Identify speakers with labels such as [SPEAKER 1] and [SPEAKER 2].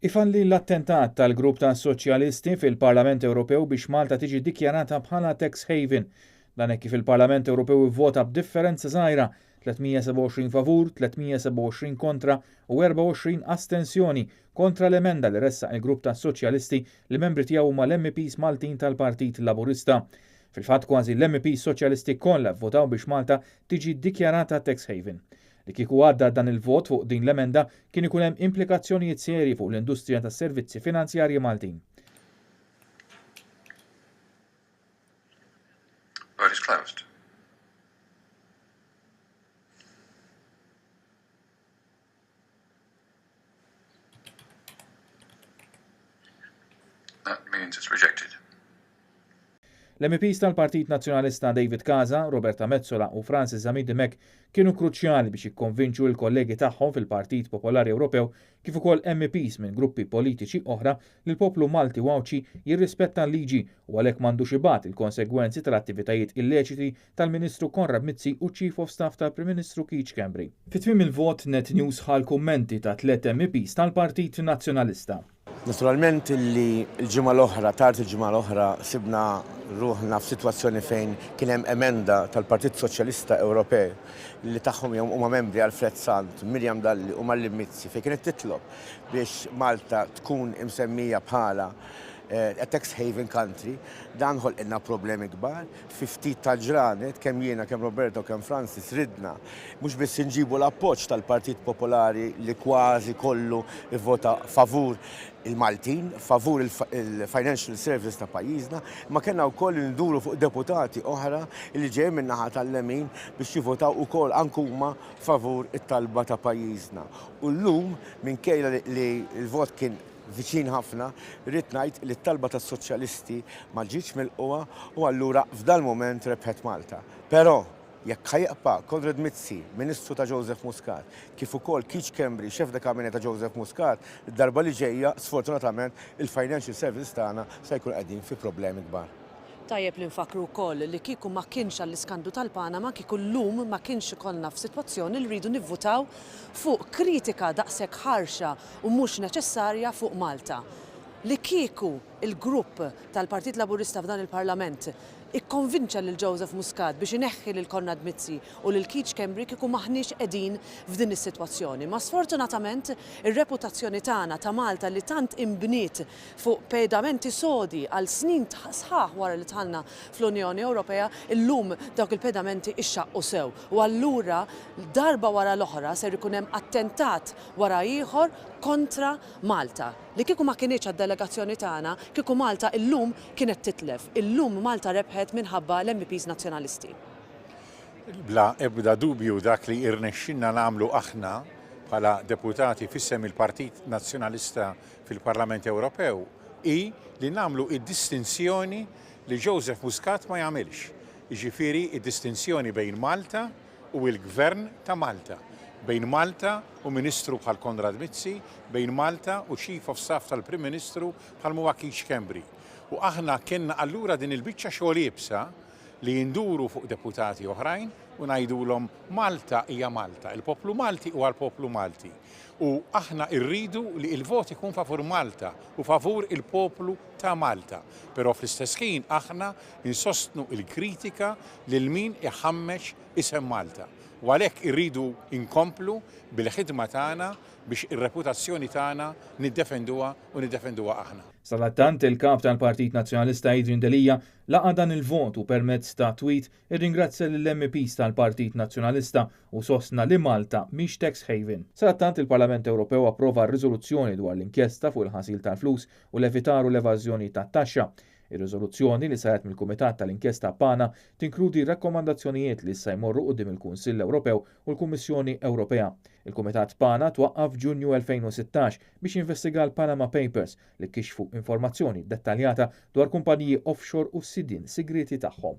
[SPEAKER 1] Ifalli l-attentat tal-grupp ta' soċjalisti fil-Parlament Ewropew biex Malta tiġi ddikjarata bħala tax haven. Dan hekk kif il-Parlament Ewropew ivvota b'differenza żgħira 327 favur, 327 kontra u 24 astensjoni kontra l-emenda li ressaq il-grupp ta' soċjalisti li membri tiegħu huma l-MPs Maltin tal-Partit Laburista. Fil-fatt kważi l-MPs soċjalisti kollha vvotaw biex Malta tiġi ddikjarata tax haven. Li kieku għadda dan il-vot fuq din l-emenda kien ikun hemm implikazzjonijiet serji fuq l-industrija tas-servizzi finanzjarji Maltin.
[SPEAKER 2] Vote is closed. That means it's rejected.
[SPEAKER 1] L-MPs tal-Partit Nazzjonalista David Casa, Roberta Mezzola u Francis Zamidimek kienu kruċjali biex jikkonvinċu l-kollegi tagħhom fil-Partit Popolari Ewropew kif ukoll MPs minn gruppi politiċi oħra li l-poplu Malti wawċi jirrispetta l-liġi u għalhekk m'għandux ibagħat il-konsegwenzi tal-attivitajiet illeċiti tal-Ministru Konrad Mizzi u Chief of Staff tal-Prim Ministru Keith Schembri. Fit-tmiem il-vot Net News ħal kummenti ta' 3 MPs tal-Partit Nazzjonalista.
[SPEAKER 3] Naturalment li l-ġimgħa l-oħra, tard il-ġimgħa l-oħra sibna ruħna f'sitwazzjoni fejn kien hemm emenda tal-Partit Soċjalista Ewropej li tagħhom huma membri Alfred Sant, Miriam Dalli u Malli Mizzi fejn kienet titlob biex Malta tkun imsemmija bħala a tax haven country, dan ħolqilna problemi kbar. Fi ftit tal-ġranet, kemm jiena, kemm Roberto, kemm Francis ridna mhux biss inġibu l-appoġġ tal-Partit Popolari li kważi kollu ivvota favur il-Maltin, favur il-financial services ta' pajjiżna, ma kellna wkoll nduru fuq deputati oħra li ġej min-naħa tal-lemin biex jivvotaw ukoll anke huma favur it-talba ta' pajjiżna. U llum minkejja li l-vot kien viċin ħafna, rrid ngħid li t-talba tas-soċjalisti ma ġietx milquha u allura f'dal mument rebħet Malta. Però jekk ħajqpa' Konrad Mizzi, Ministru ta' Joseph Muscat, kif ukoll Keith Schembri, Xef de Kabinet ta' Joseph Muscat, id-darba li ġejja sfortunatament il-financial services tagħna se jkun qegħdin fi problemi kbar.
[SPEAKER 4] Tajjeb li nfakru wkoll li kieku ma kienx għall-iskandu tal-Panama kieku llum ma kienx ikollna f'sitwazzjoni li rridu nivvutaw fuq kritika daqshekk ħarxa u mhux neċessarja fuq Malta. Li kieku il-grupp tal-Partit Laburista f'dan il-Parlament ikkonvinċa lil Joseph Muscat biex ineħħi lil Konrad Mizzi u lil Keith Schembri kieku maħniex qegħdin f'din is-sitwazzjoni. Ma sfortunatament ir-reputazzjoni tagħna ta' Malta li tant imbniet fuq pedamenti sodi għal snin sħaħ wara li tħallna fl-Unjoni Ewropea, illum dawk il-pedamenti ixxaqqu sew. U allura darba wara l-oħra ser ikun hemm attentat wara ieħor kontra Malta. Li kieku ma kienx għad-delegazzjoni tagħna, kieku Malta illum kienet titlef. Illum Malta rebħet minħabba l-MPs nazzjonalisti.
[SPEAKER 5] Bla ebda dubju dak li irnexxinna nagħmlu aħna bħala deputati fissem il-Partit Nazzjonalista fil-Parlament Ewropew hi li nagħmlu id-distinzjoni li Joseph Muscat ma jagħmilx. Jiġifieri id-distinzjoni bejn Malta u l-Gvern ta' Malta. Bejn Malta u Ministru bħal Konrad Mizzi, bejn Malta u Chief of Staff tal-Prim Ministru bħal huwa Keith Schembri. U aħna kienna allura din il-biċċa xogħol jibsa li jinduru fuq deputati oħrajn u ngħidulhom Malta hija Malta, il-poplu Malti huwa l-poplu Malti. U aħna rridu li l-vot ikun favur Malta u favur il-poplu ta' Malta. Però fl-istess ħin aħna insostnu il-kritika lil min iħammex isem Malta. U għalhekk irridu inkomplu bil-ħidma tagħna biex ir-reputazzjoni tagħna niddefenduha u niddefenduha aħna.
[SPEAKER 1] Salattant il-kap tal-Partit Nazzjonalista Adrian Delija laqa dan il-vot u permezz ta' tweet irringrazzja lill-MPs tal-Partit Nazzjonalista u sostna li Malta mhix tax haven. Salattant il-Parlament Ewropew approva r-riżoluzzjoni dwar l-inkjesta fuq il-ħasil tal-flus u l-evitar u l-evażjoni tat-taxxa. Ir-riżoluzzjoni li saret mill-Kumitat tal-Inkjesta Pana tinkludi rakkomandazzjonijiet li issa jmorru quddiem il-Kunsill Ewropew u l-Kummissjoni Ewropea. Il-Kumitat Pana twaqqaf f'Ġunju 2016 biex jinvestiga l-Panama Papers li kkixfu informazzjoni dettaljata dwar kumpaniji offshore u s-sidien sigreti tagħhom.